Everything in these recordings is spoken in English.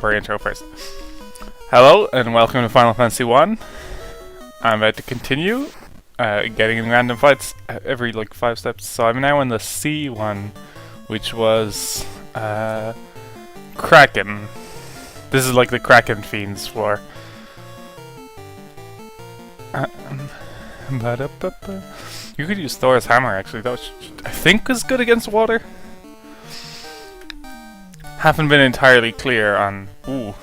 proper intro first. Hello and welcome to Final Fantasy 1. I'm about to continue getting in random fights every like 5 steps. So I'm now in the C one, which was Kraken. This is like the Kraken Fiend's floor. You could use Thor's hammer actually, that I think is good against water. Haven't been entirely clear on... Ooh,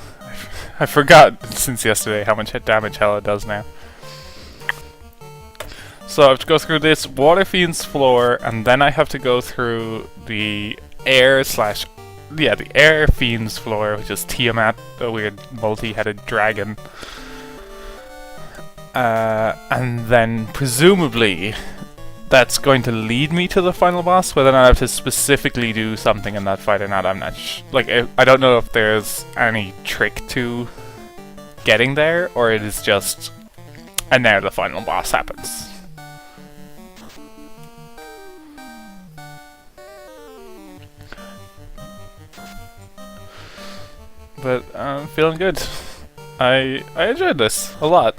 I forgot since yesterday how much damage Hela does now. So I have to go through this Water Fiend's floor, and then I have to go through the Air Fiend's floor, which is Tiamat, the weird multi-headed dragon. And then presumably that's going to lead me to the final boss. Whether or not I have to specifically do something in that fight or not, I'm not I don't know if there's any trick to getting there, or it is just, and now the final boss happens. But I'm feeling good. I enjoyed this a lot.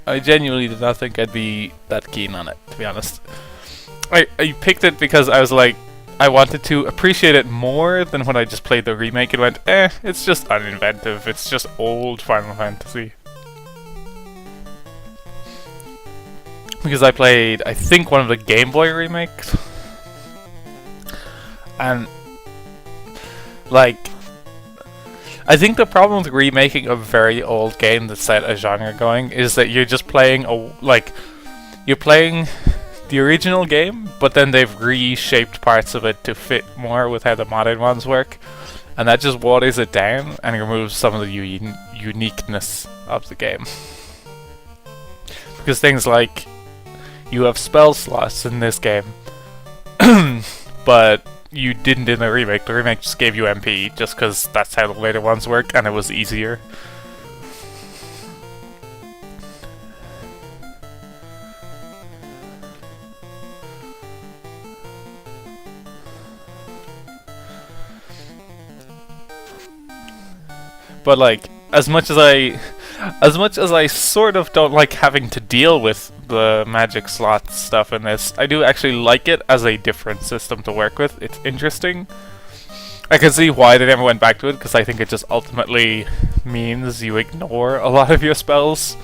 I genuinely did not think I'd be that keen on it, to be honest. I picked it because I was like, I wanted to appreciate it more than when I just played the remake and went, it's just uninventive, it's just old Final Fantasy. Because I played, I think, one of the Game Boy remakes. And, like, I think the problem with remaking a very old game that set a genre going is that you're just playing you're playing the original game, but then they've reshaped parts of it to fit more with how the modern ones work, and that just waters it down and removes some of the uniqueness of the game. Because things like, you have spell slots in this game, but you didn't in the remake. The remake just gave you MP, just because that's how the later ones work, and it was easier. But like, as much as I sort of don't like having to deal with the magic slot stuff in this, I do actually like it as a different system to work with. It's interesting. I can see why they never went back to it, because I think it just ultimately means you ignore a lot of your spells.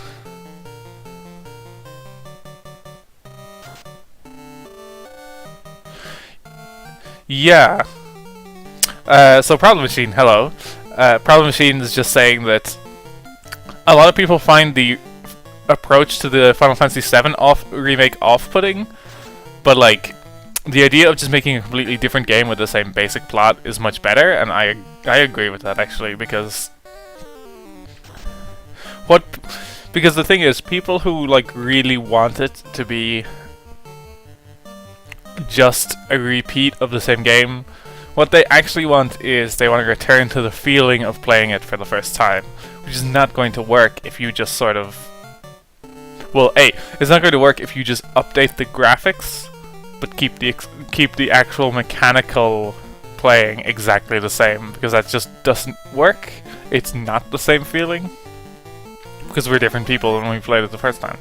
Yeah. So Problem Machine, hello. Problem Machine is just saying that a lot of people find the approach to the Final Fantasy VII remake off-putting, but like, the idea of just making a completely different game with the same basic plot is much better, and I agree with that actually, because the thing is, people who like really want it to be just a repeat of the same game, what they actually want is they want to return to the feeling of playing it for the first time, which is not going to work if you just sort of... Well, it's not going to work if you just update the graphics, but keep the actual mechanical playing exactly the same, because that just doesn't work. It's not the same feeling, because we're different people when we played it the first time.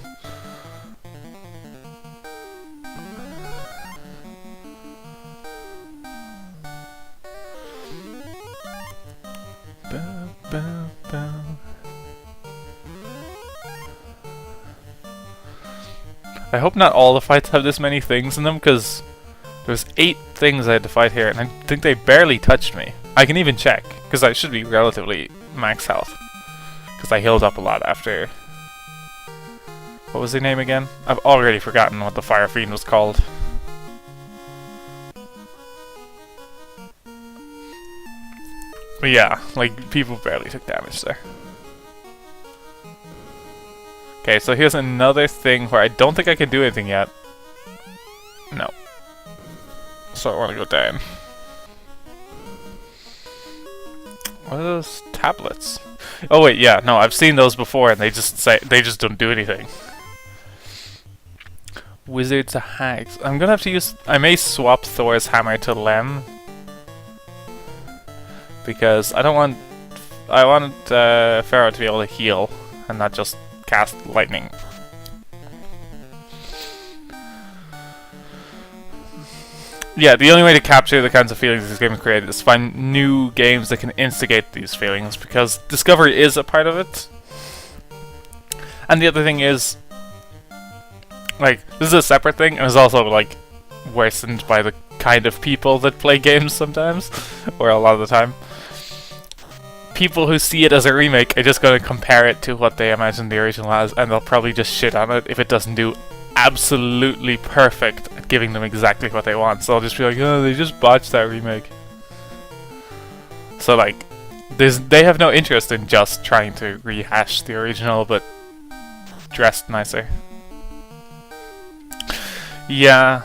I hope not all the fights have this many things in them, because there's 8 things I had to fight here, and I think they barely touched me. I can even check, because I should be relatively max health, because I healed up a lot after... What was their name again? I've already forgotten what the Fire Fiend was called. But yeah, like, people barely took damage there. Okay, so here's another thing where I don't think I can do anything yet. No. So I want to go down. What are those tablets? Oh wait, yeah, no, I've seen those before, and they just don't do anything. Wizards to hags. I'm gonna have to use... I may swap Thor's hammer to Lem, because I don't want I wanted Pharaoh to be able to heal and not just cast lightning. Yeah, the only way to capture the kinds of feelings this game has created is to find new games that can instigate these feelings, because discovery is a part of it. And the other thing is, like, this is a separate thing, and it's also, like, worsened by the kind of people that play games sometimes, or a lot of the time. People who see it as a remake are just going to compare it to what they imagine the original as, and they'll probably just shit on it if it doesn't do absolutely perfect at giving them exactly what they want. So I'll just be like, oh, they just botched that remake. So like, they have no interest in just trying to rehash the original, but dressed nicer. Yeah,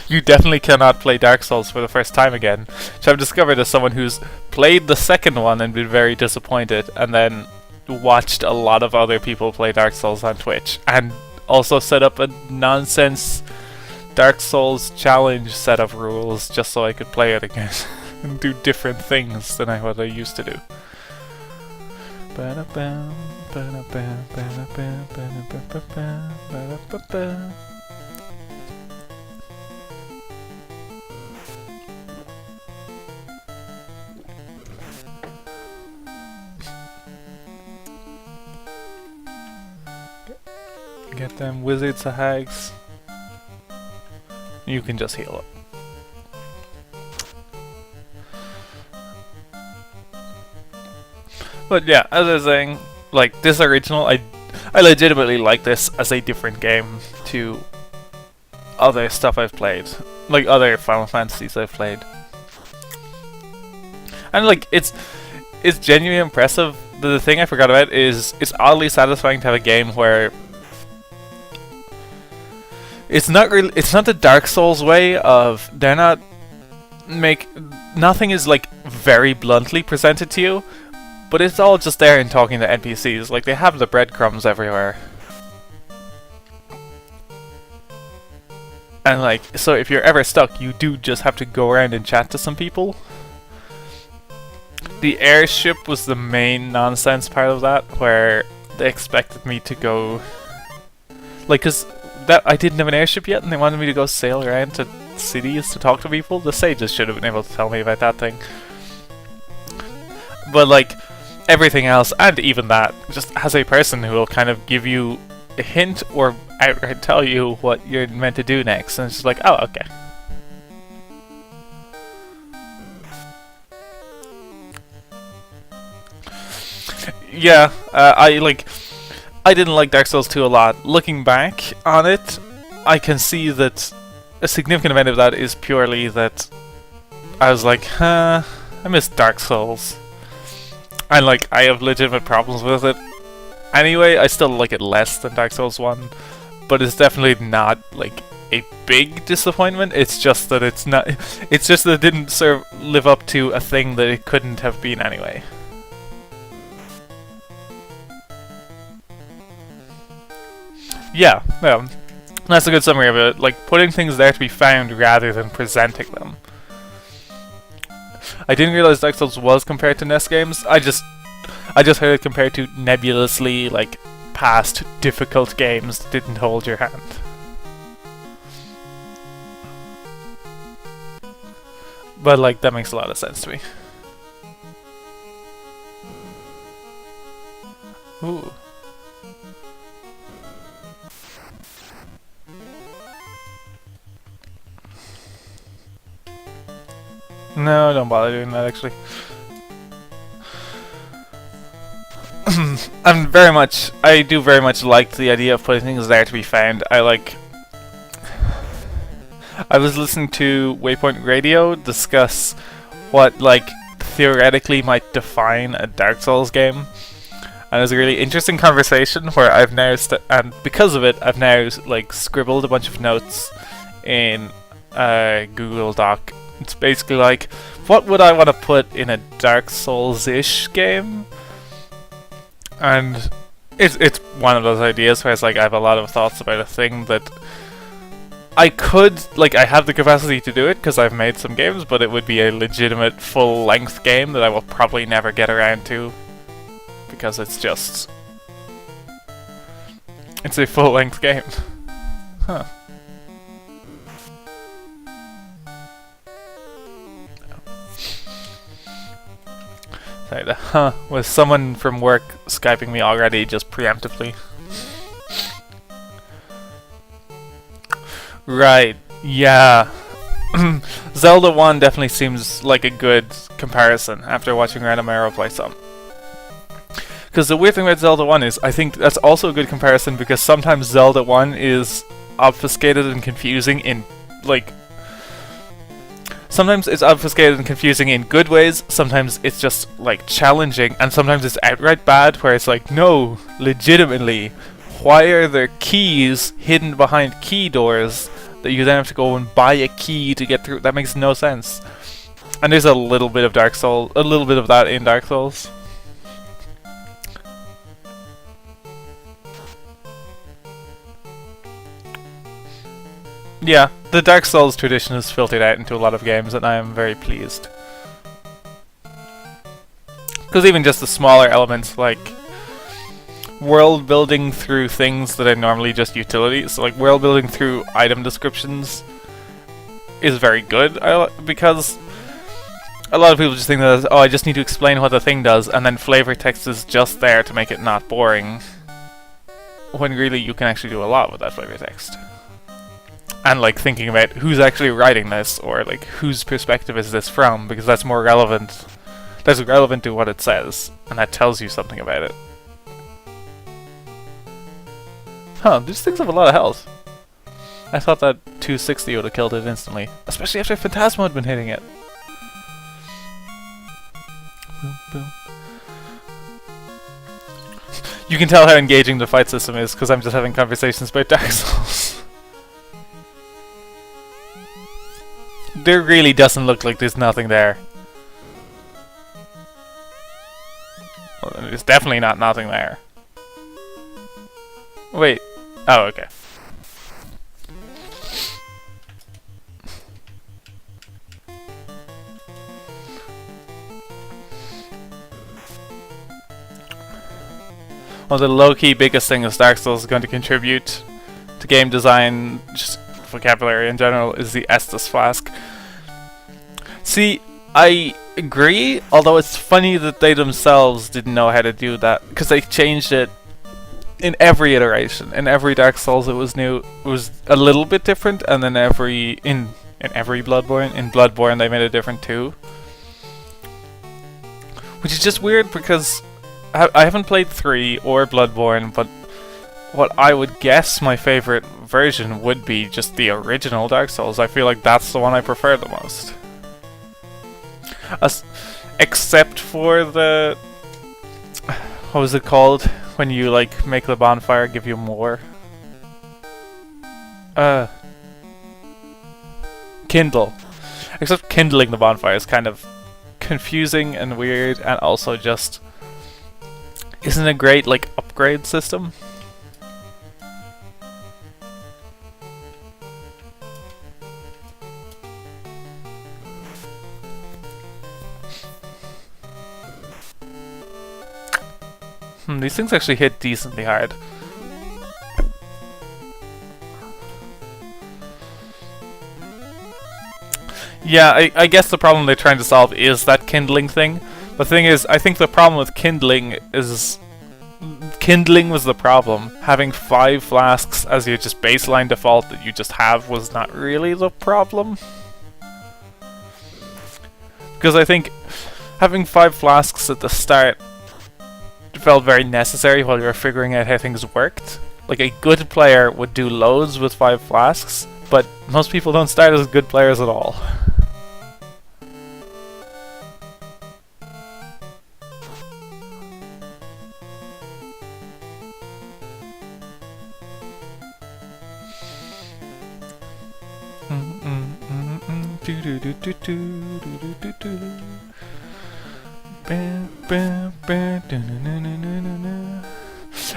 you definitely cannot play Dark Souls for the first time again, which I've discovered as someone who's played the second one and been very disappointed, and then watched a lot of other people play Dark Souls on Twitch, and also set up a nonsense Dark Souls challenge set of rules just so I could play it again and do different things than what I used to do. Get them wizards of hags. You can just heal up. But yeah, as I was saying, like, this original, I legitimately like this as a different game to other stuff I've played. Like, other Final Fantasies I've played. And like, it's genuinely impressive. The thing I forgot about is it's oddly satisfying to have a game where it's not the Dark Souls way of nothing is like very bluntly presented to you, but it's all just there and talking to NPCs. Like, they have the breadcrumbs everywhere. And like, so if you're ever stuck, you do just have to go around and chat to some people. The airship was the main nonsense part of that, where they expected me to go, like, cause that I didn't have an airship yet, and they wanted me to go sail around to cities to talk to people. The sages should have been able to tell me about that thing. But like, everything else, and even that, just has a person who will kind of give you a hint or outright tell you what you're meant to do next, and it's just like, oh, okay. Yeah, I didn't like Dark Souls 2 a lot. Looking back on it, I can see that a significant amount of that is purely that I was like, I miss Dark Souls. And like, I have legitimate problems with it. Anyway, I still like it less than Dark Souls 1, but it's definitely not like a big disappointment. It's just that it's just that it didn't live up to a thing that it couldn't have been anyway. Yeah, that's a good summary of it. Like, putting things there to be found rather than presenting them. I didn't realize Dark Souls was compared to NES games. I just heard it compared to nebulously, like, past difficult games that didn't hold your hand. But like, that makes a lot of sense to me. Ooh. No, don't bother doing that, actually. I do very much like the idea of putting things there to be found. I was listening to Waypoint Radio discuss what, like, theoretically might define a Dark Souls game. And it was a really interesting conversation where I've now, and because of it, I've now, like, scribbled a bunch of notes in a Google Doc. It's basically like, what would I want to put in a Dark Souls-ish game? And it's one of those ideas where it's like, I have a lot of thoughts about a thing that I could, like, I have the capacity to do it because I've made some games, but it would be a legitimate full-length game that I will probably never get around to because it's just... It's a full-length game. Huh. Sorry, the was someone from work Skyping me already, just preemptively. Right, yeah. Zelda 1 definitely seems like a good comparison after watching Random Arrow play some. Because the weird thing about Zelda 1 is, I think that's also a good comparison because sometimes Zelda 1 is obfuscated and confusing in, like... Sometimes it's obfuscated and confusing in good ways, sometimes it's just, like, challenging, and sometimes it's outright bad, where it's like, no, legitimately, why are there keys hidden behind key doors that you then have to go and buy a key to get through? That makes no sense. And there's a little bit of Dark Souls, a little bit of that in Dark Souls. Yeah, the Dark Souls tradition is filtered out into a lot of games, and I am very pleased. Because even just the smaller elements, like world building through things that are normally just utilities, like world building through item descriptions, is very good. Because a lot of people just think that, oh, I just need to explain what the thing does, and then flavor text is just there to make it not boring. When really you can actually do a lot with that flavor text. And like thinking about who's actually writing this, or like whose perspective is this from, because that's more relevant. That's relevant to what it says, and that tells you something about it. Huh, these things have a lot of health. I thought that 260 would have killed it instantly, especially after Phantasmo had been hitting it. Boom, boom. You can tell how engaging the fight system is because I'm just having conversations about Dark Souls. There really doesn't look like there's nothing there. Well, there's definitely not nothing there. Wait. Oh, okay. Well, the low-key biggest thing is Dark Souls is going to contribute to game design, just vocabulary in general, is the Estus Flask. See, I agree, although it's funny that they themselves didn't know how to do that, because they changed it in every iteration. In every Dark Souls it was new, it was a little bit different, and then in every Bloodborne they made it different too. Which is just weird because I haven't played 3 or Bloodborne, but what I would guess my favorite version would be just the original Dark Souls. I feel like that's the one I prefer the most. Except for the... What was it called? When you, like, make the bonfire give you more? Kindle. Except kindling the bonfire is kind of confusing and weird, and also just... isn't a great, like, upgrade system. These things actually hit decently hard. Yeah, I guess the problem they're trying to solve is that kindling thing. The thing is, I think the problem with kindling is... Kindling was the problem. Having 5 flasks as your just baseline default that you just have was not really the problem. Because I think having 5 flasks at the start felt very necessary while you were figuring out how things worked. Like, a good player would do loads with 5 flasks, but most people don't start as good players at all.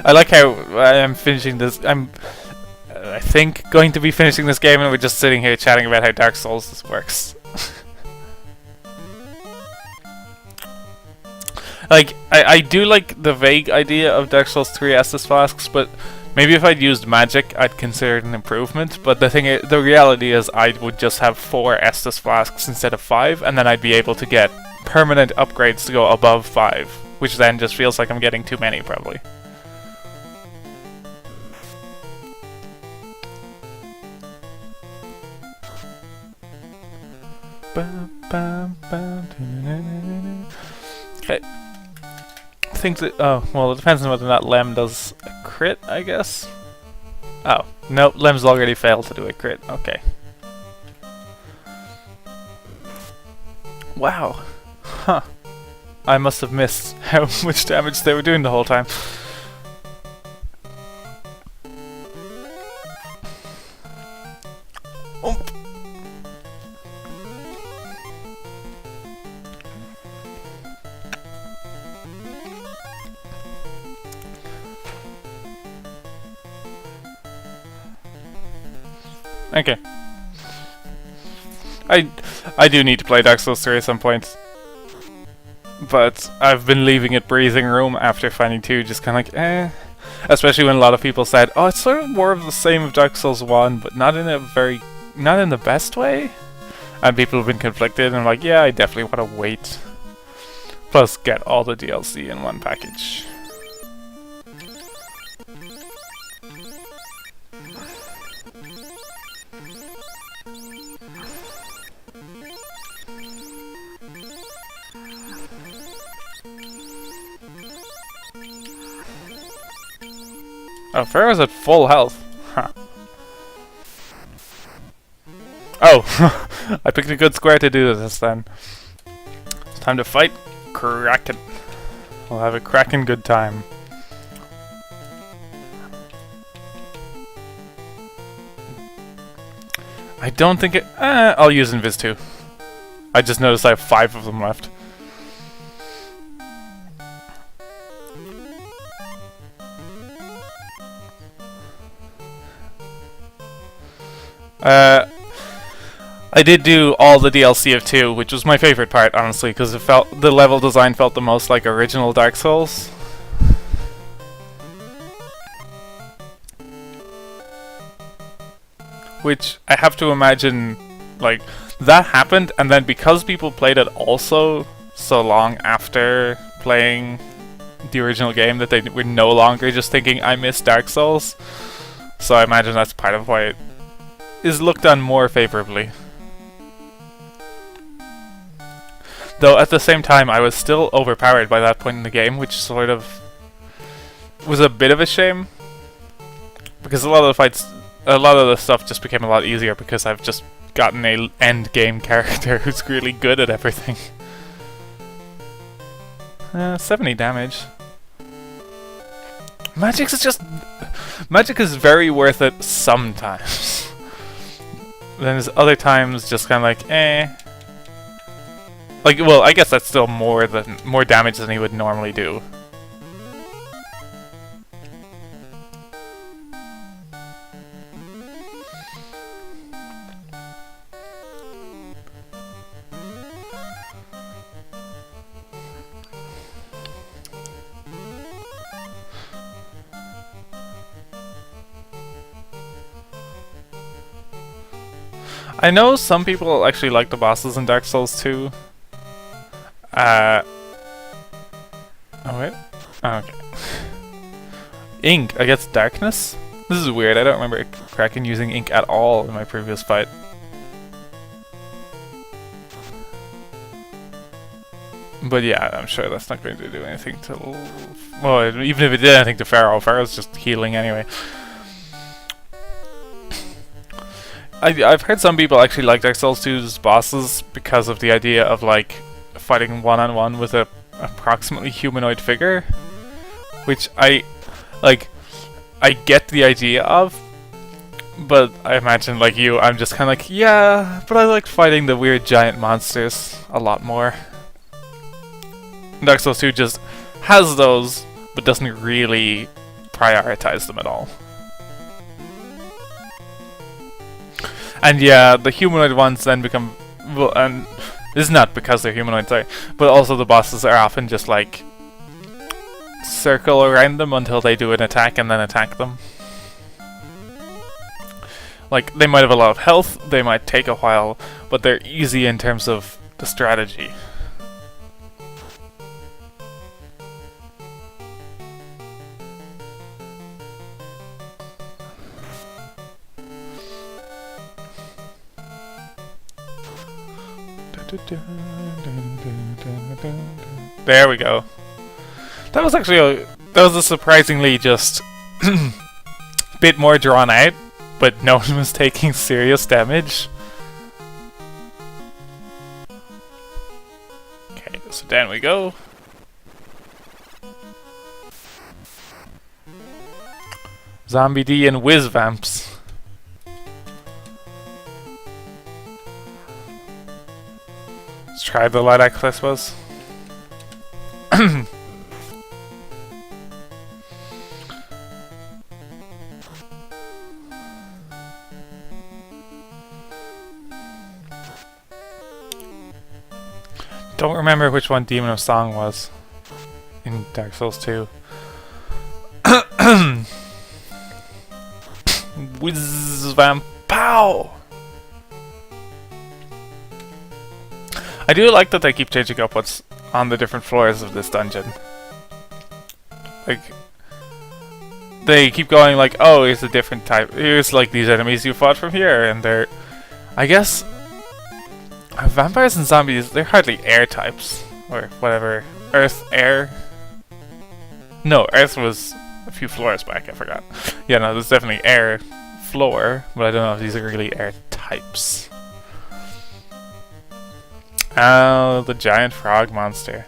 I like how I'm finishing this. I think, going to be finishing this game, and we're just sitting here chatting about how Dark Souls works. Like, I do like the vague idea of Dark Souls 3 Estus Flasks, but maybe if I'd used magic, I'd consider it an improvement. But the reality is I would just have 4 Estus Flasks instead of 5, and then I'd be able to get permanent upgrades to go above 5, which then just feels like I'm getting too many, probably. Okay. I think that, oh, well, it depends on whether or not Lem does a crit, I guess. Oh, nope, Lem's already failed to do a crit. Okay. Wow. Huh. I must have missed how much damage they were doing the whole time. Oomp. Okay. I do need to play Dark Souls 3 at some point. But I've been leaving it breathing room after finding 2, just kind of like, eh. Especially when a lot of people said, oh, it's sort of more of the same of Dark Souls 1, but not in the best way. And people have been conflicted, and I'm like, yeah, I definitely want to wait. Plus, get all the DLC in one package. Oh, Pharaoh's at full health. Huh. Oh, I picked a good square to do this then. It's time to fight Kraken. We'll have a crackin' good time. I don't think it... I'll use Invis too. I just noticed I have 5 of them left. I did do all the DLC of 2, which was my favorite part, honestly, because it felt the level design felt the most like original Dark Souls. Which I have to imagine, like, that happened, and then because people played it also so long after playing the original game that they were no longer just thinking, I miss Dark Souls. So I imagine that's part of why it is looked on more favorably. Though at the same time, I was still overpowered by that point in the game, which sort of was a bit of a shame. Because a lot of the fights, a lot of the stuff just became a lot easier because I've just gotten a end game character who's really good at everything. 70 damage. Magic is very worth it sometimes. Then there's other times just kind of like, eh. Like, well, I guess that's still more damage than he would normally do. I know some people actually like the bosses in Dark Souls 2. Oh wait. Oh, okay. Ink against darkness? This is weird, I don't remember Kraken using ink at all in my previous fight. But yeah, I'm sure that's not going to do anything to... Well, even if it did anything to Pharaoh, Pharaoh's just healing anyway. I've heard some people actually like Dark Souls 2's bosses because of the idea of, like, fighting one-on-one with a approximately humanoid figure, which I get the idea of, but I imagine, like you, I'm just kind of like, yeah, but I like fighting the weird giant monsters a lot more. Dark Souls 2 just has those, but doesn't really prioritize them at all. And yeah, the humanoid ones then become... Well, and this is not because they're humanoid, sorry, but also the bosses are often just like circle around them until they do an attack and then attack them. Like, they might have a lot of health, they might take a while, but they're easy in terms of the strategy. There we go. That was actually that was a surprisingly just bit more drawn out, but no one was taking serious damage. Okay, so down we go. Zombie D and Whiz Vamps. Let's try the light axe, I suppose. Don't remember which one Demon of Song was in Dark Souls 2. Whiz Vamp Pow! I do like that they keep changing up what's on the different floors of this dungeon. Like, they keep going like, oh, here's a different type. Here's like these enemies you fought from here, and they're, I guess, vampires and zombies, they're hardly air types, or whatever. Earth, air. No, Earth was a few floors back, I forgot. Yeah, no, there's definitely air floor, but I don't know if these are really air types. Oh, the giant frog monster.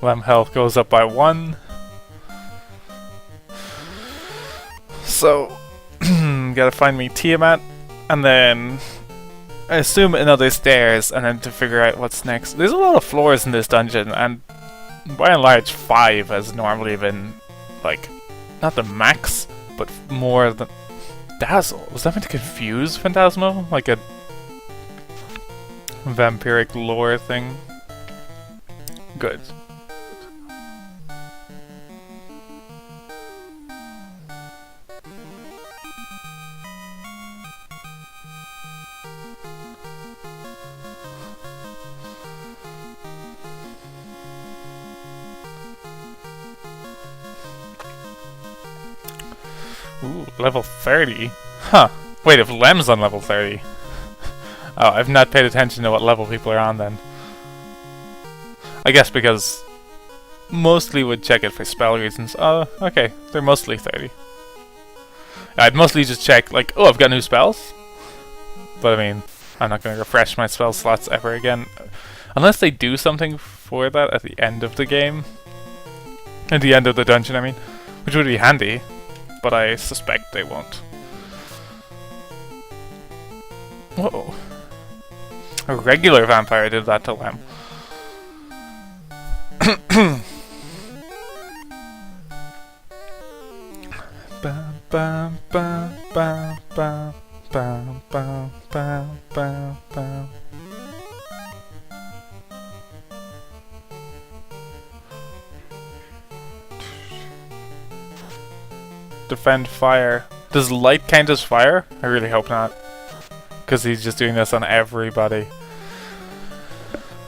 Lem health goes up by 1. So, gotta find me Tiamat, and then I assume another stairs, and then to figure out what's next. There's a lot of floors in this dungeon, and by and large 5 has normally been, like, not the max, but more than... Dazzle? Was that meant to confuse Phantasmo? Like a vampiric lore thing? Good. Ooh, level 30? Huh. Wait, if Lem's on level 30? Oh, I've not paid attention to what level people are on then. I guess because mostly would check it for spell reasons. Oh, okay. They're mostly 30. I'd mostly just check, like, oh, I've got new spells? But I mean, I'm not going to refresh my spell slots ever again. Unless they do something for that at the end of the game. At the end of the dungeon, I mean. Which would be handy. But I suspect they won't. Whoa. A regular vampire did that to Lem. Bam, bam, bam, bam, bam, bam, bam, bam, bam, bam. Defend fire. Does light count as fire? I really hope not. Because he's just doing this on everybody.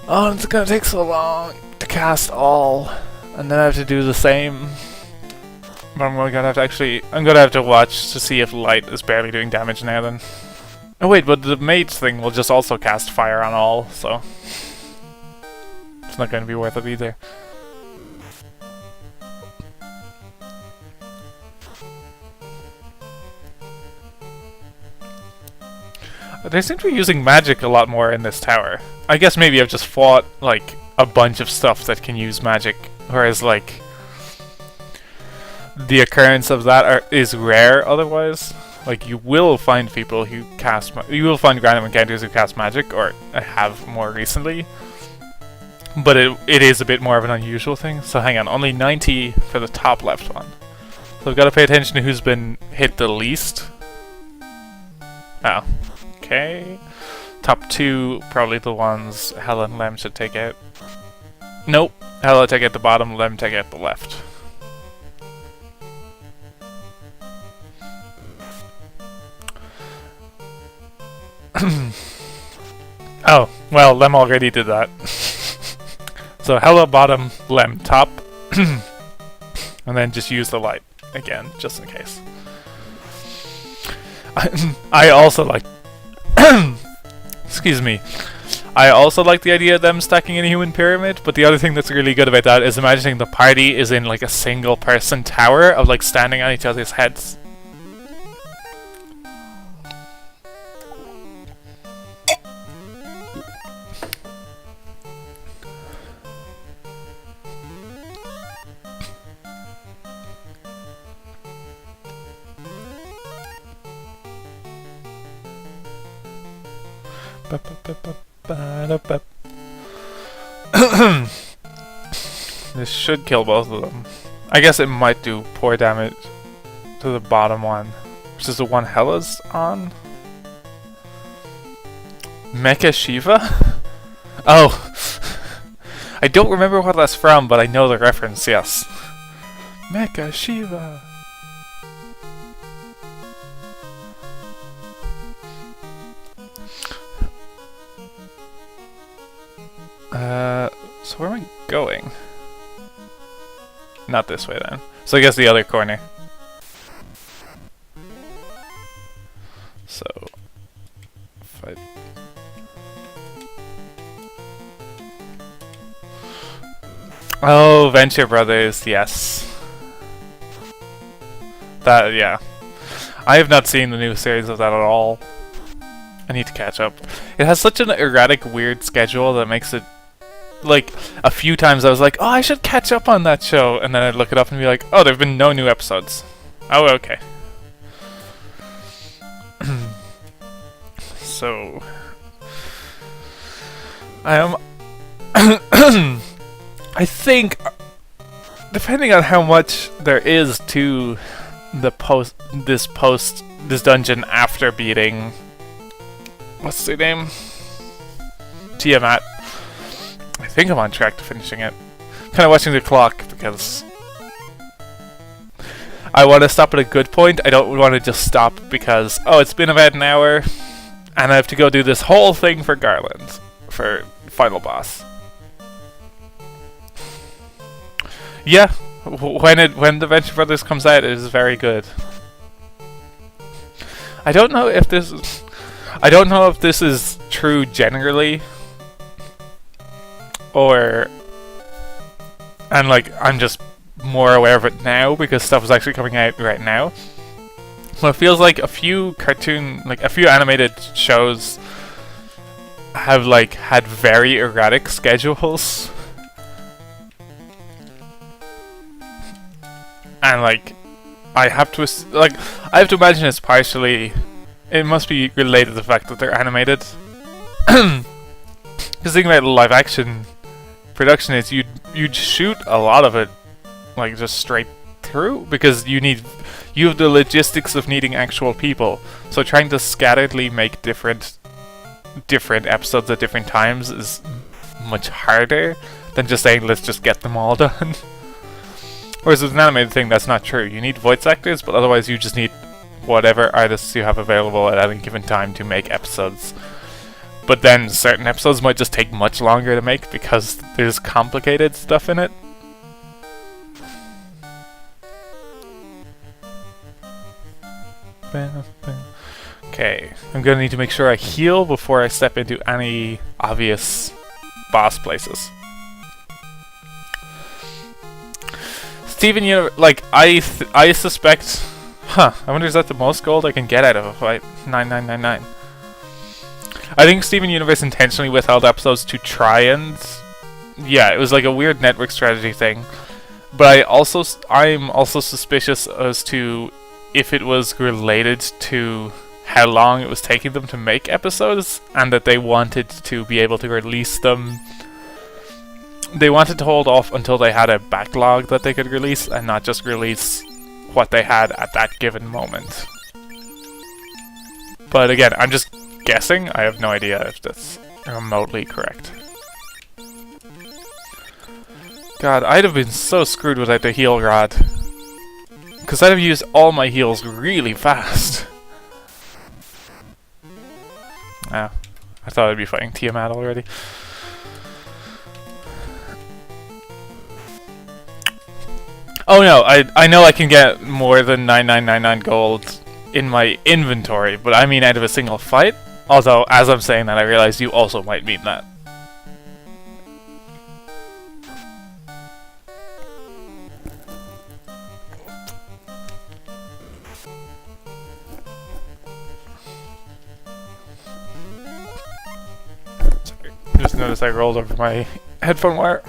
Oh, it's gonna take so long to cast all. And then I have to do the same. But I'm gonna have to actually... I'm gonna have to watch to see if light is barely doing damage now then. Oh wait, but the mage thing will just also cast fire on all, so... It's not going to be worth it either. They seem to be using magic a lot more in this tower. I guess maybe I've just fought, like, a bunch of stuff that can use magic, whereas, like, the occurrence of that is rare otherwise. Like, you will find people who cast you will find random encounters who cast magic, or have more recently. But it is a bit more of an unusual thing. So hang on, only 90 for the top left one. So I've got to pay attention to who's been hit the least. Oh. Okay. Top 2, probably the ones Hella and Lem should take out. Nope. Hella take out the bottom, Lem take out the left. Oh, well, Lem already did that. So Hella bottom, Lem top. And then just use the light again, just in case. I also like... Excuse me. I also like the idea of them stacking in a human pyramid, but the other thing that's really good about that is imagining the party is in like a single person tower of like standing on each other's heads. This should kill both of them. I guess it might do poor damage to the bottom one, which is the one Hella's on. Mecha Shiva? Oh! I don't remember what that's from, but I know the reference, yes. Mecha Shiva! So where am I going? Not this way then. So I guess the other corner. So... fight. Oh, Venture Brothers, yes. That, yeah. I have not seen the new series of that at all. I need to catch up. It has such an erratic, weird schedule that makes it... Like, a few times I was like, oh, I should catch up on that show. And then I'd look it up and be like, oh, there have been no new episodes. Oh, okay. So... I am... I think... Depending on how much there is to the this dungeon after beating... What's their name? Tiamat. I think I'm on track to finishing it. Kind of watching the clock because I want to stop at a good point. I don't want to just stop because, oh, it's been about an hour and I have to go do this whole thing for Garland, for final boss. Yeah, when the Venture Brothers comes out, it is very good. I don't know if this is true generally, and like I'm just more aware of it now because stuff is actually coming out right now. But it feels like a few animated shows have like had very erratic schedules, and like I have to imagine it's partially. It must be related to the fact that they're animated. Because thinking about live action production is you'd shoot a lot of it like just straight through because you have the logistics of needing actual people. So trying to scatteredly make different episodes at different times is much harder than just saying let's just get them all done. Whereas with an animated thing that's not true. You need voice actors, but otherwise you just need whatever artists you have available at any given time to make episodes. But then certain episodes might just take much longer to make because there's complicated stuff in it. Okay, I'm gonna need to make sure I heal before I step into any obvious boss places. Steven Universe, like, I suspect... Huh, I wonder is that the most gold I can get out of a fight? 9999. I think Steven Universe intentionally withheld episodes to try and... Yeah, it was like a weird network strategy thing. But I'm also suspicious as to if it was related to how long it was taking them to make episodes, and that they wanted to be able to release them. They wanted to hold off until they had a backlog that they could release, and not just release what they had at that given moment. But again, I'm just guessing. I have no idea if that's remotely correct. God, I'd have been so screwed without the heal rod. Because I'd have used all my heals really fast. Ah, I thought I'd be fighting Tiamat already. Oh no, I know I can get more than 9999 gold in my inventory, but I mean out of a single fight. Although, as I'm saying that, I realize you also might mean that. Just noticed I rolled over my headphone wire.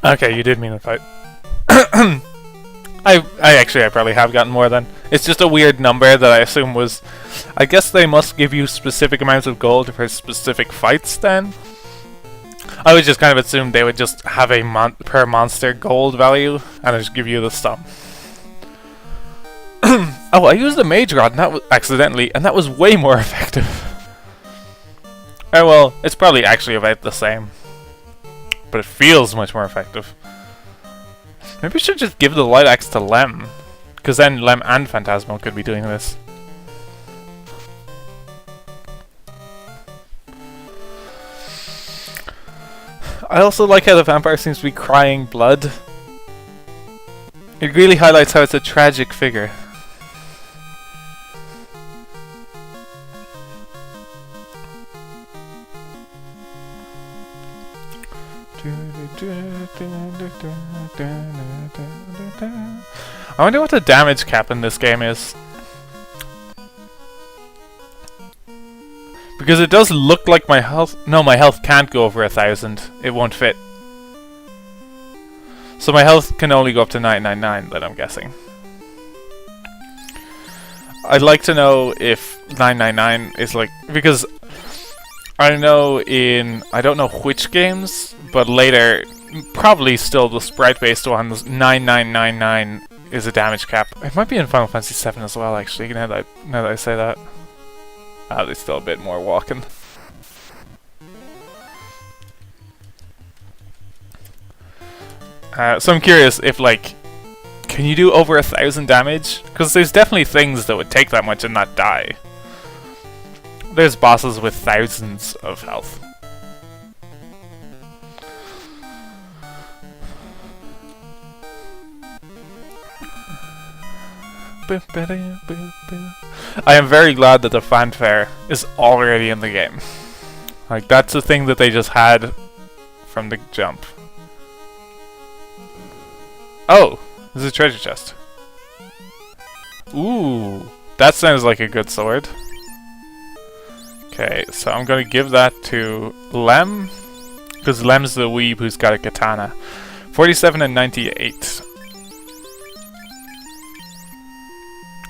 Okay, you did mean a fight. I probably have gotten more then. It's just a weird number that I assume was... I guess they must give you specific amounts of gold for specific fights then. I would just kind of assume they would just have a per monster gold value and just give you the sum. Oh, I used the mage rod and that was accidentally, and that was way more effective. Oh well, it's probably actually about the same. But it feels much more effective. Maybe we should just give the light axe to Lem. Because then Lem and Phantasmo could be doing this. I also like how the vampire seems to be crying blood. It really highlights how it's a tragic figure. I wonder what the damage cap in this game is. Because it does look like my health... No, my health can't go over 1,000. It won't fit. So my health can only go up to 999, then I'm guessing. I'd like to know if 999 is like... Because I know in... I don't know which games, but later... Probably still the sprite-based ones, 9999 is a damage cap. It might be in Final Fantasy VII as well, actually, now that I say that. Ah, there's still a bit more walking. So I'm curious if, like, can you do over 1,000 damage? Because there's definitely things that would take that much and not die. There's bosses with thousands of health. I am very glad that the fanfare is already in the game. Like, that's the thing that they just had from the jump. Oh, this is a treasure chest. Ooh, that sounds like a good sword. Okay, so I'm gonna give that to Lem, because Lem's the weeb who's got a katana. 47 and 98.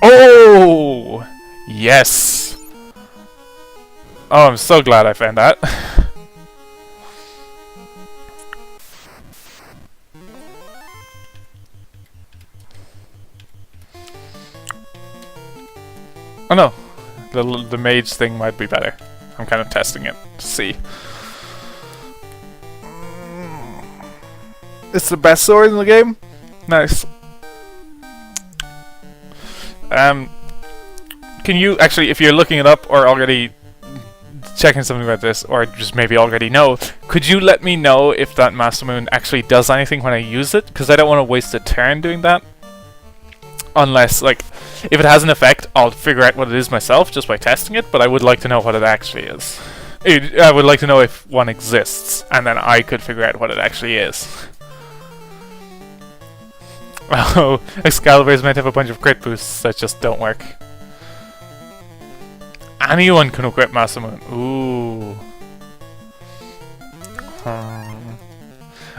Oh! Yes! Oh, I'm so glad I found that. Oh no, the mage thing might be better. I'm kind of testing it to see. It's the best sword in the game? Nice. Can you actually, if you're looking it up or already checking something about this, or just maybe already know, could you let me know if that Master Moon actually does anything when I use it? Because I don't want to waste a turn doing that. Unless, like, if it has an effect, I'll figure out what it is myself just by testing it, but I would like to know what it actually is. I would like to know if one exists, and then I could figure out what it actually is. Oh, Excalibur is meant to have a bunch of crit boosts that just don't work. Anyone can equip Masamune. Ooh.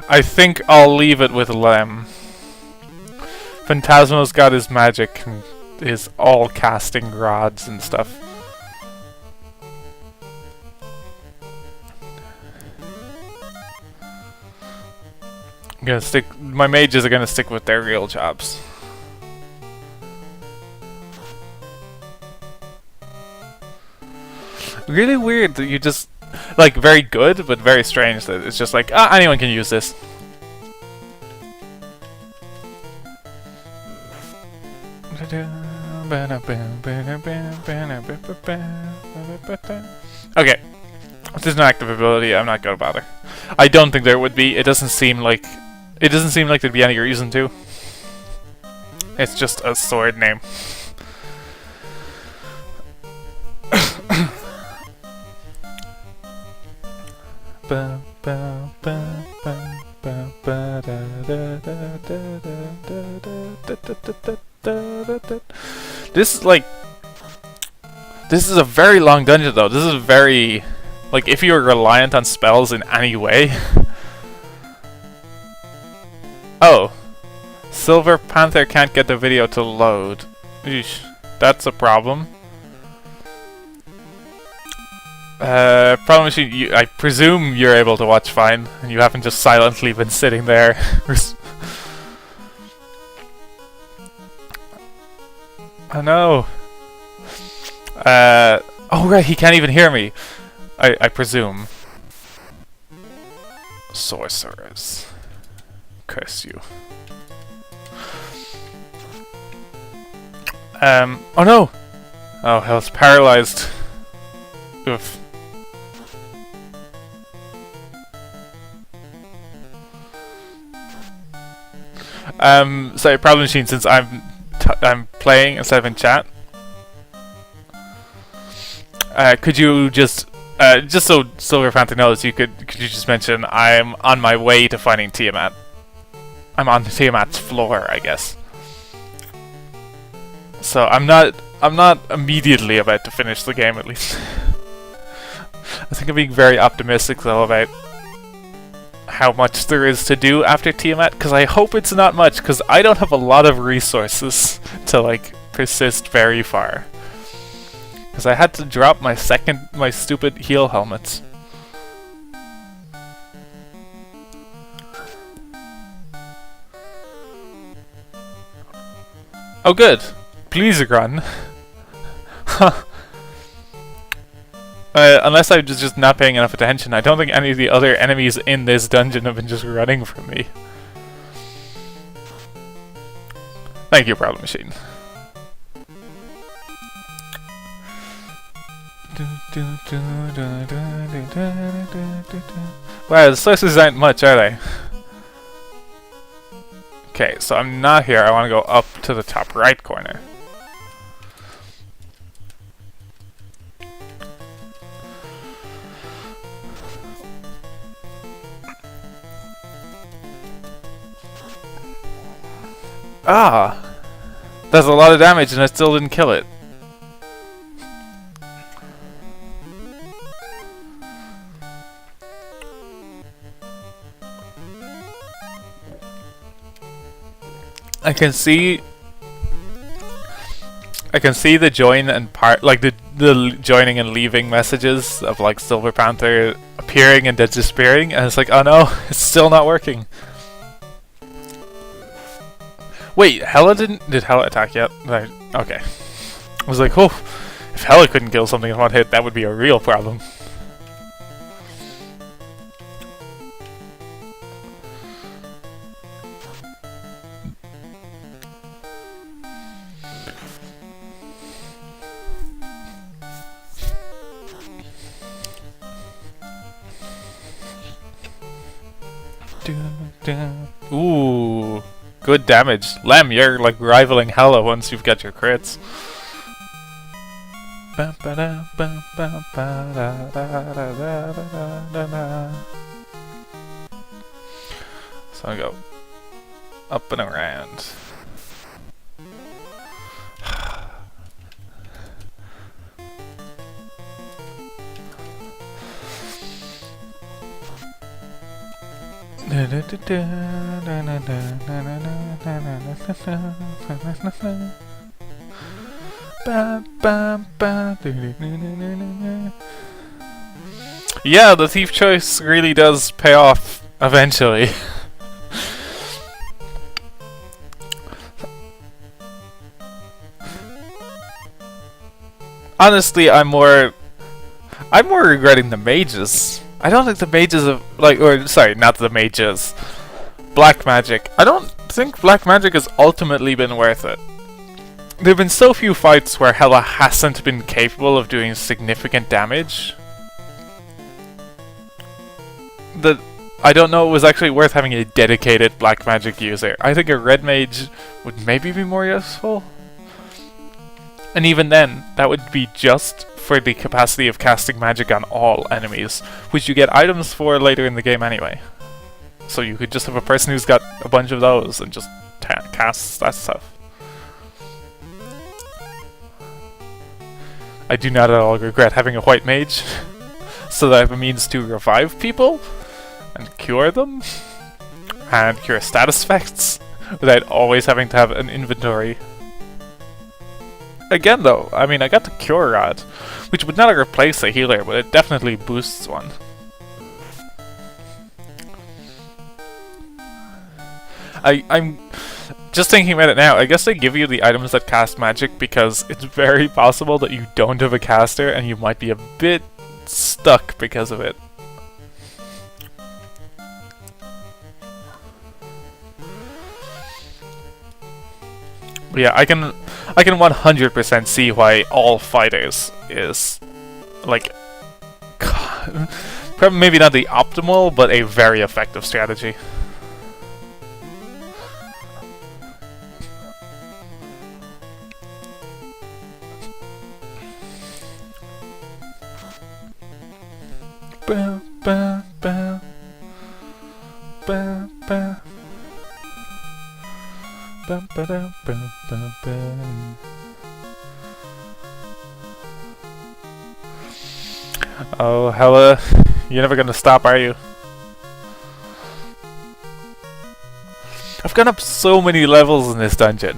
I think I'll leave it with Lem. Phantasmo's got his magic and his all casting rods and stuff. I'm gonna stick. My mages are gonna stick with their real jobs. Really weird that you just like very good, but very strange that it's just like anyone can use this. Okay, if there's no active ability, I'm not gonna bother. I don't think there would be. It doesn't seem like there'd be any reason to. It's just a sword name. This is a very long dungeon though. This is very, like, if you were reliant on spells in any way. Oh, Silver Panther can't get the video to load. Eesh, that's a problem. Problem Machine, I presume you're able to watch fine, and you haven't just silently been sitting there. Oh no. Oh right, he can't even hear me. I presume. Sorcerers. Curse you. Oh no! Oh, hell's paralyzed. Oof. Sorry, Problem Machine, since I'm playing instead of in chat. Could you just so Silver Panther knows, could you just mention I'm on my way to finding Tiamat. I'm on Tiamat's floor, I guess. So I'm not immediately about to finish the game, at least. I think I'm being very optimistic though about how much there is to do after Tiamat, because I hope it's not much, because I don't have a lot of resources to like persist very far. Because I had to drop my stupid heal helmets. Oh good! Please run! Huh. Unless I was just not paying enough attention, I don't think any of the other enemies in this dungeon have been just running from me. Thank you, Problem Machine. Wow, the sources aren't much, are they? Okay, so I'm not here. I want to go up to the top right corner. Ah! That's a lot of damage and I still didn't kill it. I can see the join and part, like the joining and leaving messages of like Silver Panther appearing and then disappearing, and it's like, oh no, it's still not working. Wait, did Hela attack yet? Right, okay. I was like, oh, if Hela couldn't kill something in one hit, that would be a real problem. Ooh, good damage. Lem, you're like rivaling Hela once you've got your crits. So I go up and around. Yeah, the thief choice really does pay off eventually. Honestly, I'm more regretting the mages. I don't think the mages have sorry, not the mages. Black magic. I don't think black magic has ultimately been worth it. There have been so few fights where Hela hasn't been capable of doing significant damage that I don't know it was actually worth having a dedicated black magic user. I think a red mage would maybe be more useful. And even then, that would be just for the capacity of casting magic on all enemies, which you get items for later in the game anyway. So you could just have a person who's got a bunch of those and just casts that stuff. I do not at all regret having a white mage, so that I have a means to revive people, and cure them, and cure status effects, without always having to have an inventory. Again though, I mean I got the Cure Rod, which would not replace a healer, but it definitely boosts one. I'm just thinking about it now, I guess they give you the items that cast magic because it's very possible that you don't have a caster and you might be a bit stuck because of it. But yeah, I can 100% see why all fighters is like probably maybe not the optimal, but a very effective strategy. Ba, ba, ba. Ba, ba. Ba, ba, da, ba, ba, ba. Oh, Hela, you're never gonna stop, are you? I've gone up so many levels in this dungeon.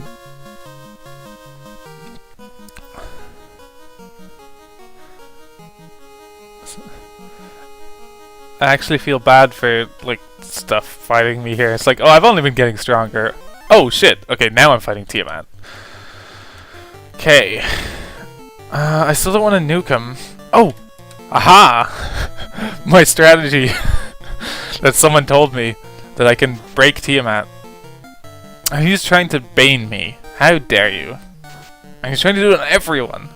I actually feel bad for, like, stuff fighting me here. It's like, oh, I've only been getting stronger. Oh, shit. Okay, now I'm fighting Tiamat. Okay. I still don't want to nuke him. Oh! Aha! My strategy that someone told me that I can break Tiamat. And he's trying to bane me. How dare you? And he's trying to do it on everyone.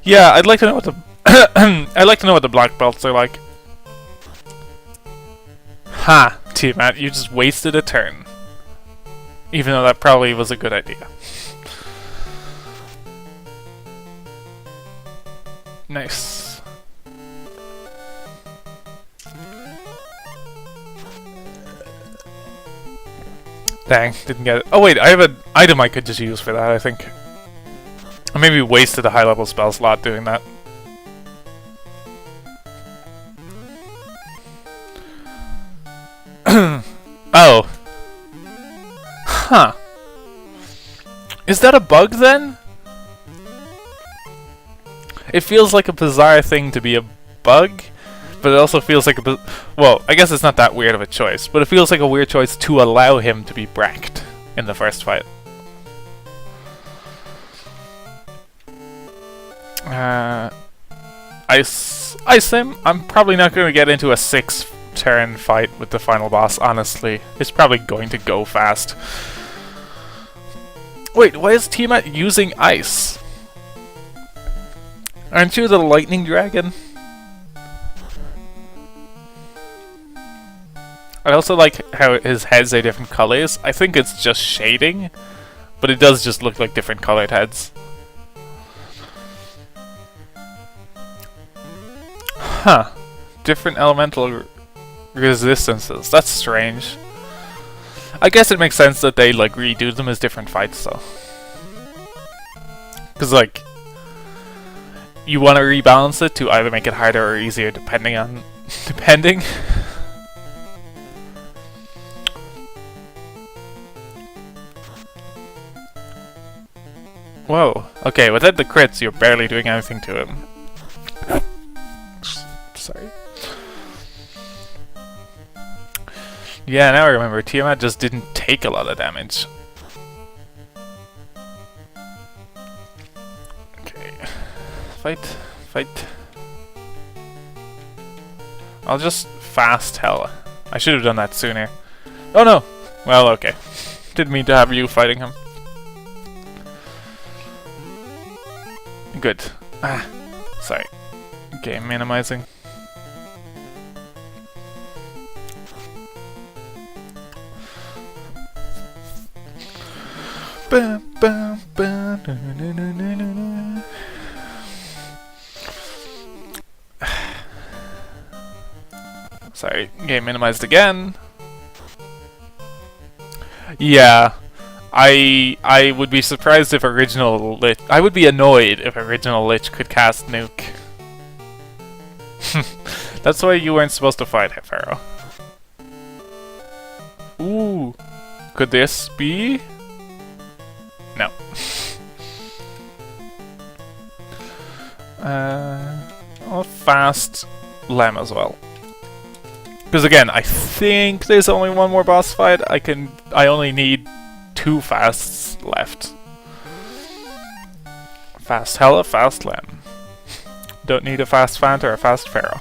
Yeah, I'd like to know what the I'd like to know what the black belts are like. Ha! Tiamat, you just wasted a turn. Even though that probably was a good idea. Nice. Dang, didn't get it. Oh wait, I have an item I could just use for that, I think. I maybe wasted a high level spell slot doing that. Oh. Huh. Is that a bug then? It feels like a bizarre thing to be a bug, but it also feels like a well, I guess it's not that weird of a choice, but it feels like a weird choice to allow him to be bracked in the first fight. Ice him. I'm probably not going to get into a 6-turn fight with the final boss, honestly. It's probably going to go fast. Wait, why is Tiamat using ice? Aren't you the lightning dragon? I also like how his heads are different colors. I think it's just shading, but it does just look like different colored heads. Huh. Different elemental resistances. That's strange. I guess it makes sense that they like redo them as different fights though. Because like, you want to rebalance it to either make it harder or easier depending on... depending? Whoa. Okay, without the crits, you're barely doing anything to him. Sorry. Yeah, now I remember. Tiamat just didn't take a lot of damage. Okay. Fight. Fight. I'll just fast Hela. I should have done that sooner. Oh no! Well, okay. Didn't mean to have you fighting him. Good. Ah. Sorry. Game minimizing. Sorry, game minimized again. Yeah, I would be surprised if original Lich. I would be annoyed if original Lich could cast Nuke. That's why you weren't supposed to fight Pharaoh. Ooh, could this be? No. I'll fast Lem as well. Because again, I think there's only one more boss fight. I only need 2 fasts left. Fast Hela, fast Lem. Don't need a fast Fant or a fast Pharaoh.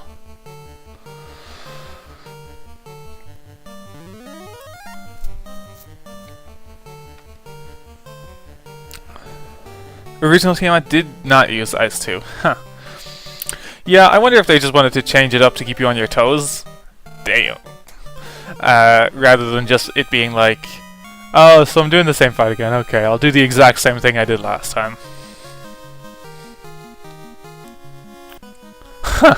Original Tiamat did not use Ice 2. Huh. Yeah, I wonder if they just wanted to change it up to keep you on your toes. Damn. Rather than just it being like, oh, so I'm doing the same fight again. Okay, I'll do the exact same thing I did last time. Huh.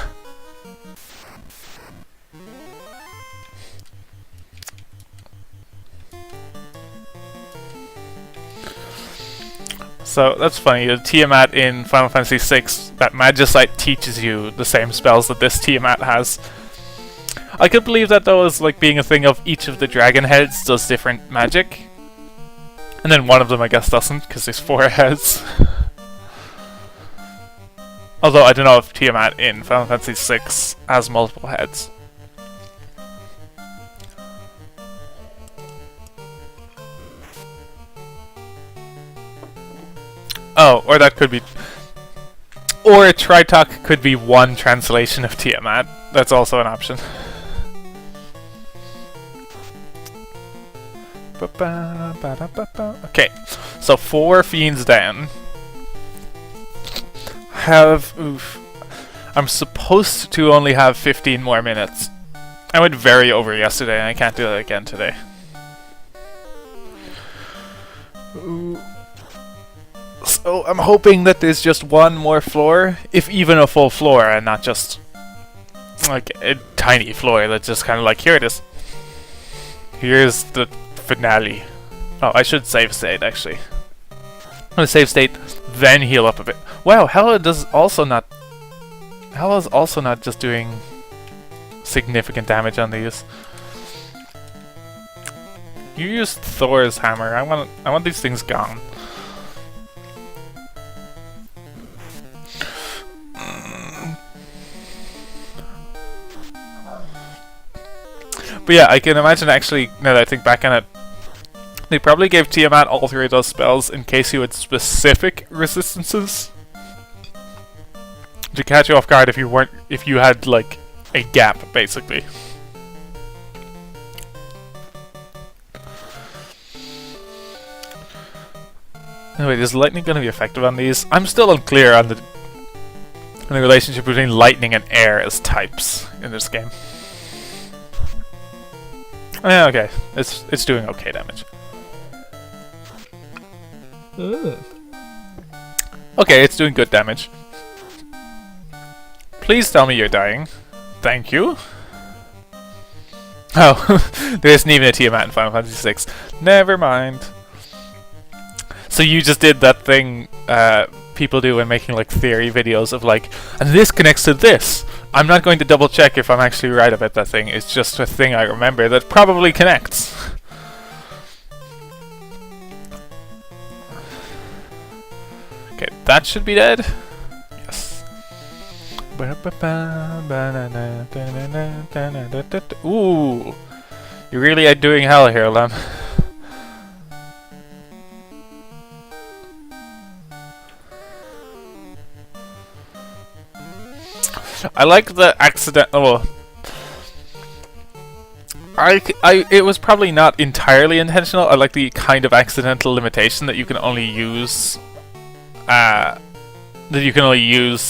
So that's funny. The Tiamat in Final Fantasy VI, that Magicite teaches you the same spells that this Tiamat has. I could believe that though as like being a thing of each of the dragon heads does different magic. And then one of them I guess doesn't, because there's 4 heads. Although I don't know if Tiamat in Final Fantasy VI has multiple heads. Oh, or that could be... Or Tritok could be one translation of Tiamat. That's also an option. Okay, so 4 fiends down. I'm supposed to only have 15 more minutes. I went very over yesterday and I can't do that again today. Ooh. So I'm hoping that there's just one more floor, if even a full floor, and not just like a tiny floor that's just kind of like, here it is. Here's the finale. Oh, I should save state actually. I'm gonna save state, then heal up a bit. Wow, Hela's also not just doing significant damage on these. You used Thor's hammer. I want these things gone. But yeah, I can imagine actually, now that I think back on it, they probably gave Tiamat all 3 of those spells in case you had specific resistances. To catch you off guard if you had like a gap, basically. Anyway, is lightning going to be effective on these? I'm still unclear on the relationship between lightning and air as types in this game. Yeah, okay, it's doing okay damage. Okay, it's doing good damage. Please tell me you're dying. Thank you. Oh, there isn't even a Tiamat in Final Fantasy VI. Never mind. So you just did that thing people do when making like theory videos of like, and this connects to this. I'm not going to double check if I'm actually right about that thing. It's just a thing I remember that probably connects. Okay, that should be dead. Yes. Ooh, you really are doing hell here, Lem. I like the accidental. It was probably not entirely intentional. I like the kind of accidental limitation that you can only use.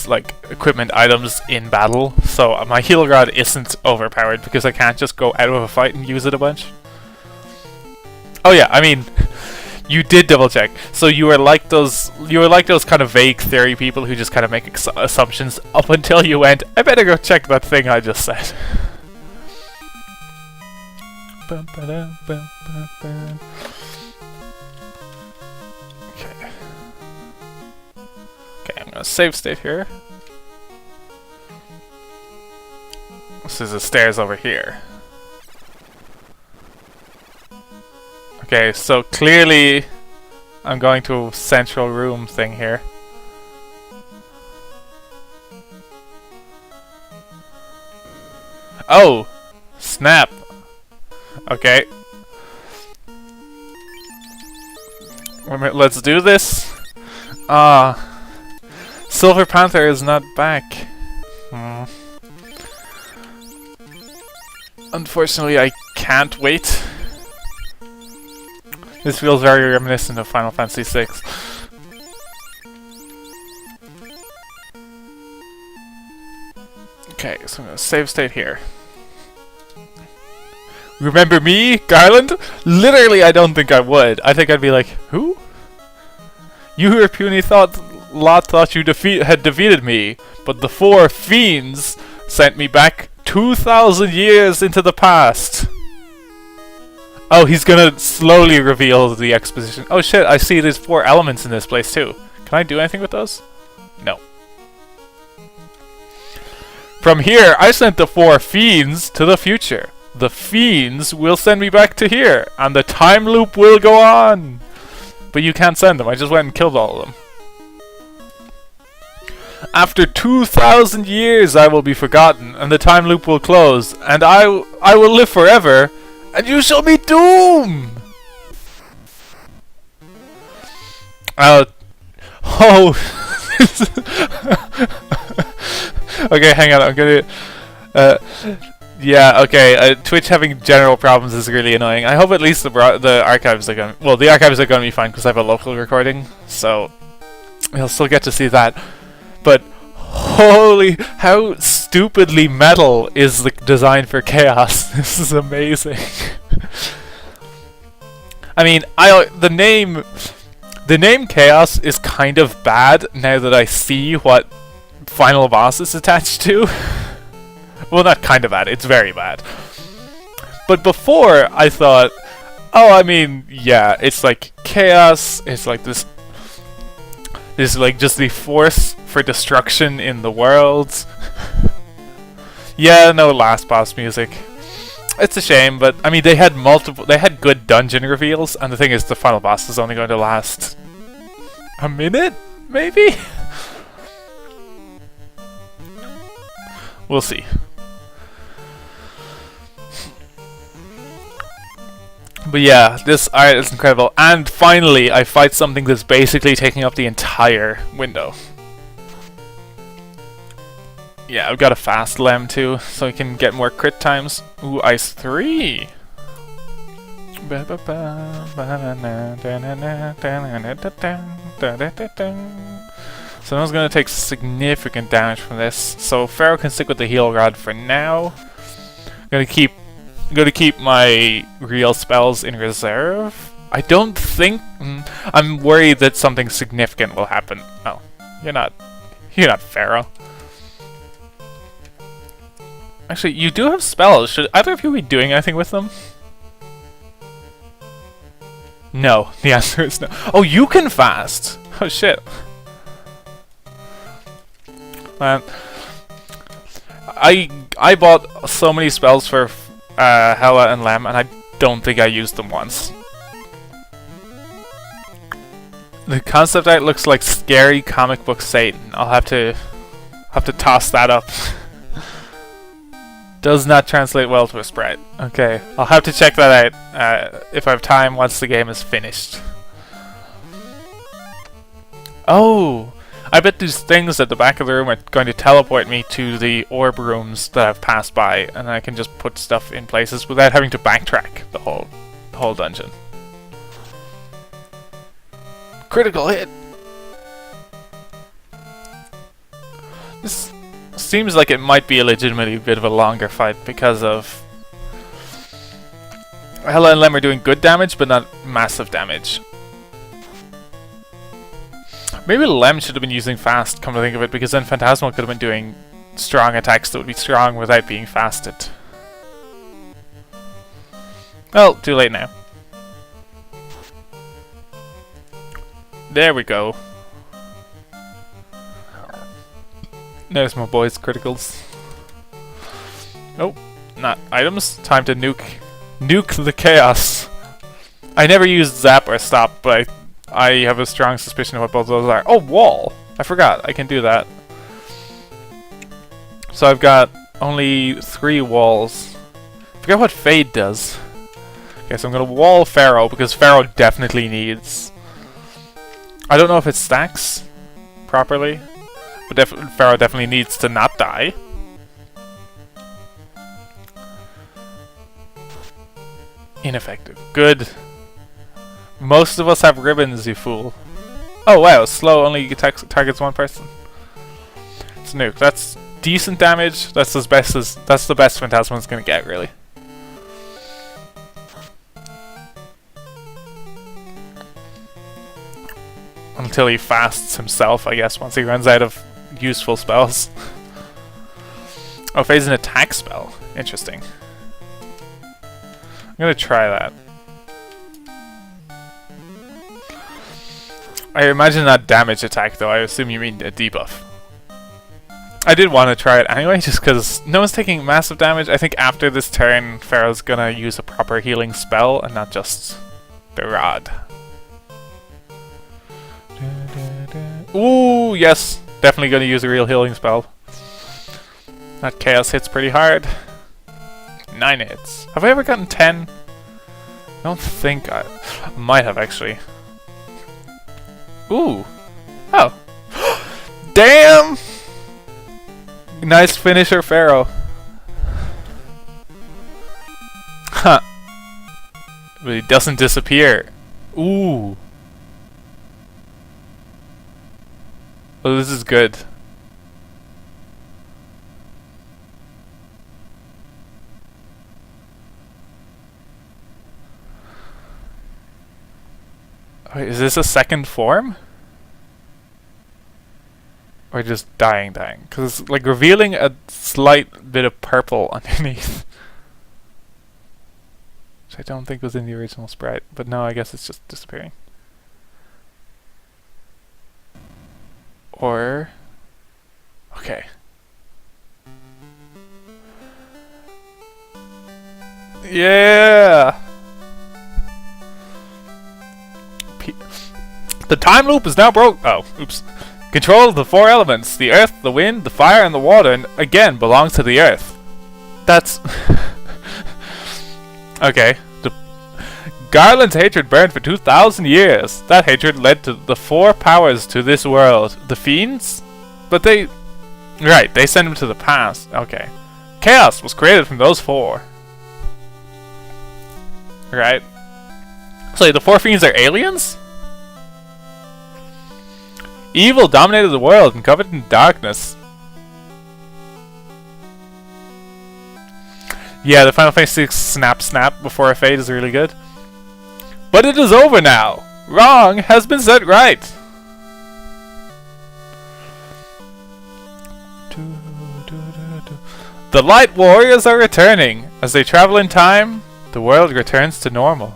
Like equipment items in battle. So my heal rod isn't overpowered because I can't just go out of a fight and use it a bunch. Oh yeah, I mean. You did double check, so you were like those kind of vague theory people who just kind of make assumptions up until you went, I better go check that thing I just said. Okay. Okay, I'm gonna save state here. This is the stairs over here. Okay, so clearly I'm going to central room thing here. Oh! Snap! Okay. Let's do this. Silver Panther is not back. Unfortunately, I can't wait. This feels very reminiscent of Final Fantasy VI. Okay, so I'm gonna save state here. Remember me, Garland? Literally, I don't think I would. I think I'd be like, who? You who were puny lot thought you had defeated me, but the 4 fiends sent me back 2,000 years into the past. Oh, he's gonna slowly reveal the exposition. Oh shit, I see there's 4 elements in this place too. Can I do anything with those? No. From here, I sent the 4 fiends to the future. The fiends will send me back to here, and the time loop will go on. But you can't send them, I just went and killed all of them. After 2,000 years I will be forgotten, and the time loop will close, and I will live forever, and you shall meet doom! Oh. Okay, hang on, I'm gonna... yeah, okay, Twitch having general problems is really annoying. I hope at least the archives are gonna... Well, the archives are gonna be fine because I have a local recording, so... You'll still get to see that. But... Holy... How stupidly metal is the design for Chaos. This is amazing. I mean, the name Chaos is kind of bad now that I see what final boss is attached to. Well, not kind of bad, it's very bad. But before, I thought, oh, I mean, yeah, it's like Chaos, it's like this like just the force for destruction in the world. Yeah, no last boss music. It's a shame, but I mean they had good dungeon reveals, and the thing is the final boss is only going to last a minute, maybe? We'll see. But yeah, this art is incredible, and finally I fight something that's basically taking up the entire window. Yeah, I've got a fast Lem too, so I can get more crit times. Ooh, Ice 3! Someone's gonna take significant damage from this, so Pharaoh can stick with the heal rod for now. I'm gonna keep my real spells in reserve, I don't think... I'm worried that something significant will happen. Oh, you're not Pharaoh. Actually, you do have spells. Should either of you be doing anything with them? No. The answer is no. Oh, you can fast! Oh, shit. Man. I bought so many spells for Hela and Lem, and I don't think I used them once. The concept art looks like scary comic book Satan. I'll have to toss that up. Does not translate well to a sprite. Okay, I'll have to check that out if I have time once the game is finished. Oh! I bet these things at the back of the room are going to teleport me to the orb rooms that I've passed by, and I can just put stuff in places without having to backtrack the whole dungeon. Critical hit! This seems like it might be a legitimately bit of a longer fight because of... Hela and Lem are doing good damage, but not massive damage. Maybe Lem should have been using fast, come to think of it, because then Phantasmal could have been doing strong attacks that would be strong without being fasted. Well, too late now. There we go. There's my boys' criticals. Nope, not items. Time to nuke the chaos. I never used zap or stop, but I have a strong suspicion of what both of those are. Oh, wall! I forgot, I can do that. So I've got only 3 walls. I forget what Fade does. Okay, so I'm gonna wall Pharaoh, because Pharaoh definitely needs... I don't know if it stacks properly, but Pharaoh definitely needs to not die. Ineffective. Good. Most of us have ribbons, you fool. Oh wow, slow only targets one person. It's nuke. That's decent damage. That's the best Phantasmal's gonna get, really. Until he fasts himself, I guess, once he runs out of useful spells. Oh, Fade's an attack spell. Interesting. I'm gonna try that. I imagine that damage attack, though. I assume you mean a debuff. I did want to try it anyway, just because no one's taking massive damage. I think after this turn, Pharaoh's gonna use a proper healing spell and not just the rod. Ooh, yes! Definitely gonna use a real healing spell. That chaos hits pretty hard. 9 hits. Have I ever gotten 10? I don't think I might have, actually. Ooh. Oh. Damn! Nice finisher, Pharaoh. Huh. But he doesn't disappear. Ooh. Oh, this is good. Wait, is this a second form? Or just dying? Because it's like revealing a slight bit of purple underneath. Which I don't think was in the original sprite. But no, I guess it's just disappearing. Or... okay. Yeah! The time loop is now broke. Oh, oops. Control of the 4 elements. The earth, the wind, the fire, and the water, and again belongs to the earth. That's... okay. Garland's hatred burned for 2,000 years. That hatred led to the 4 powers to this world. The fiends? But they... right, they send him to the past. Okay. Chaos was created from those 4. Right. So the 4 fiends are aliens? Evil dominated the world and covered in darkness. Yeah, the Final Fantasy VI Snap before a Fade is really good. But it is over now. Wrong has been set right. The Light Warriors are returning. As they travel in time, the world returns to normal.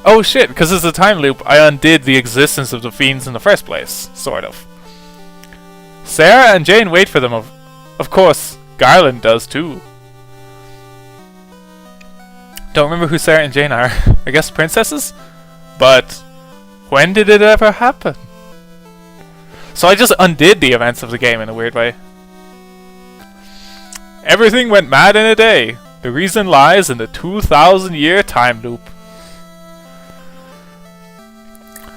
Oh shit, because it's a time loop, I undid the existence of the fiends in the first place. Sort of. Sarah and Jane wait for them. Of course, Garland does too. Don't remember who Sarah and Jane are. I guess princesses? But when did it ever happen? So I just undid the events of the game in a weird way. Everything went mad in a day. The reason lies in the 2,000-year time loop.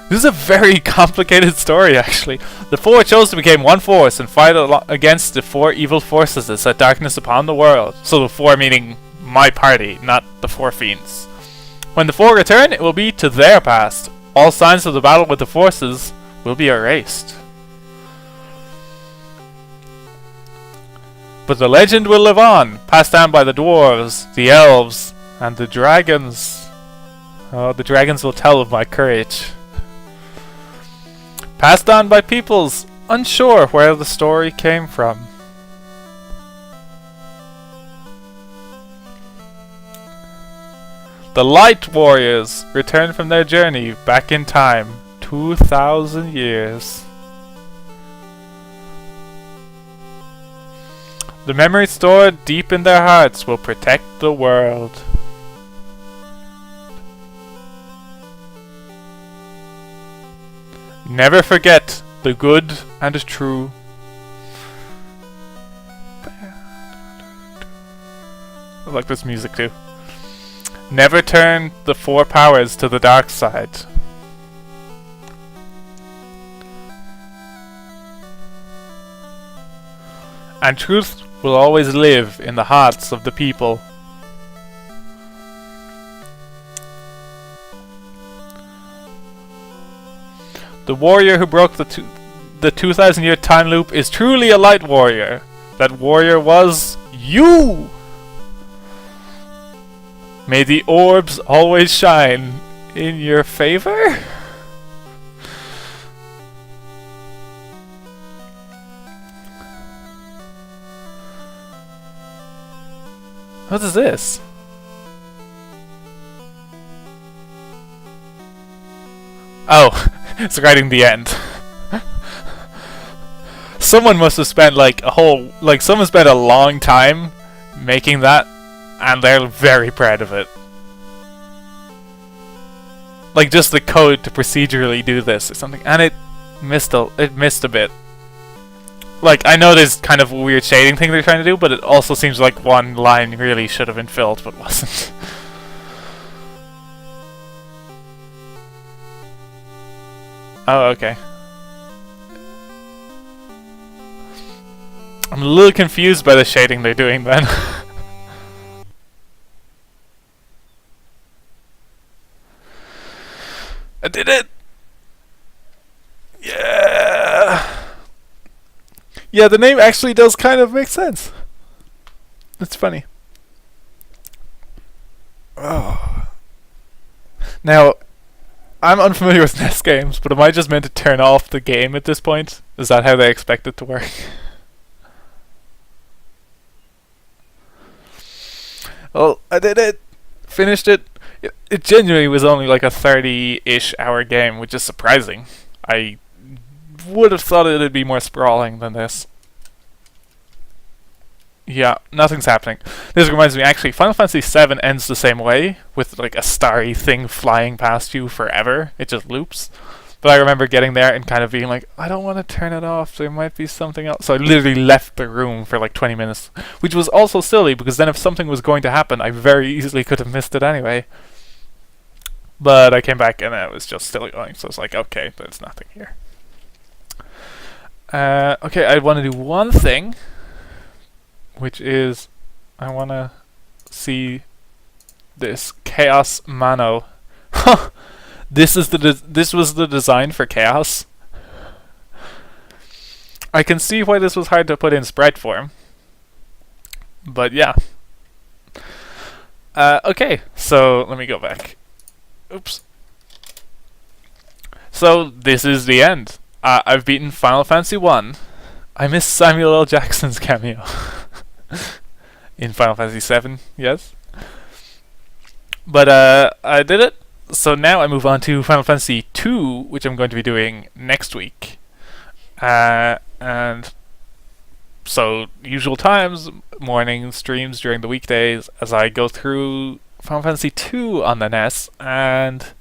This is a very complicated story, actually. The four chose to become one force and fight against the four evil forces that set darkness upon the world. So the four meaning my party, not the four fiends. When the four return, it will be to their past. All signs of the battle with the forces will be erased. But the legend will live on, passed down by the dwarves, the elves, and the dragons. Oh, the dragons will tell of my courage. Passed on by peoples unsure where the story came from. The Light Warriors return from their journey back in time, 2,000 years. The memory stored deep in their hearts will protect the world. Never forget the good and the true. I like this music too. Never turn the four powers to the dark side. And truth will always live in the hearts of the people. The warrior who broke the 2,000-year time loop is truly a light warrior. That warrior was you! May the orbs always shine in your favor? What is this? Oh, it's writing the end. Someone must have spent someone spent a long time making that, and they're very proud of it. Like just the code to procedurally do this or something, and it missed a bit. Like, I know there's kind of a weird shading thing they're trying to do, but it also seems like one line really should have been filled, but wasn't. Oh, okay. I'm a little confused by the shading they're doing then. I did it! Yeah! Yeah, the name actually does kind of make sense. That's funny. Oh. Now, I'm unfamiliar with NES games, but am I just meant to turn off the game at this point? Is that how they expect it to work? Well, I did it! Finished it! It genuinely was only like a 30-ish hour game, which is surprising. I would have thought it'd be more sprawling than this. Yeah, nothing's happening. This reminds me, actually, Final Fantasy VII ends the same way, with like a starry thing flying past you forever. It just loops. But I remember getting there and kind of being like, I don't want to turn it off, there might be something else. So I literally left the room for like 20 minutes, which was also silly, because then if something was going to happen, I very easily could have missed it anyway. But I came back and it was just still going, so it's like, okay, there's nothing here. Okay, I want to do one thing, which is I want to see this Chaos Mano. This was the design for Chaos. I can see why this was hard to put in sprite form, but yeah. Okay, so let me go back. Oops. So this is the end. I've beaten Final Fantasy 1. I miss Samuel L. Jackson's cameo in Final Fantasy 7. Yes, but I did it. So now I move on to Final Fantasy 2, which I'm going to be doing next week. And so usual times, morning streams during the weekdays as I go through Final Fantasy 2 on the NES, and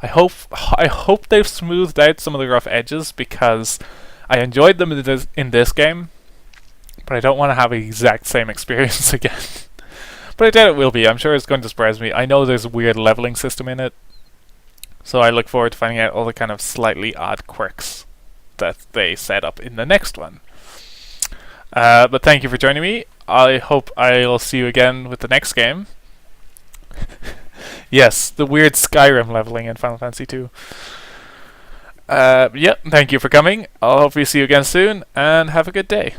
I hope they've smoothed out some of the rough edges, because I enjoyed them in this game, but I don't want to have the exact same experience again. But I doubt it will be. I'm sure it's going to surprise me. I know there's a weird leveling system in it, so I look forward to finding out all the kind of slightly odd quirks that they set up in the next one. But thank you for joining me. I hope I'll see you again with the next game. Yes, the weird Skyrim leveling in Final Fantasy 2. Yep, thank you for coming. I'll hopefully see you again soon, and have a good day.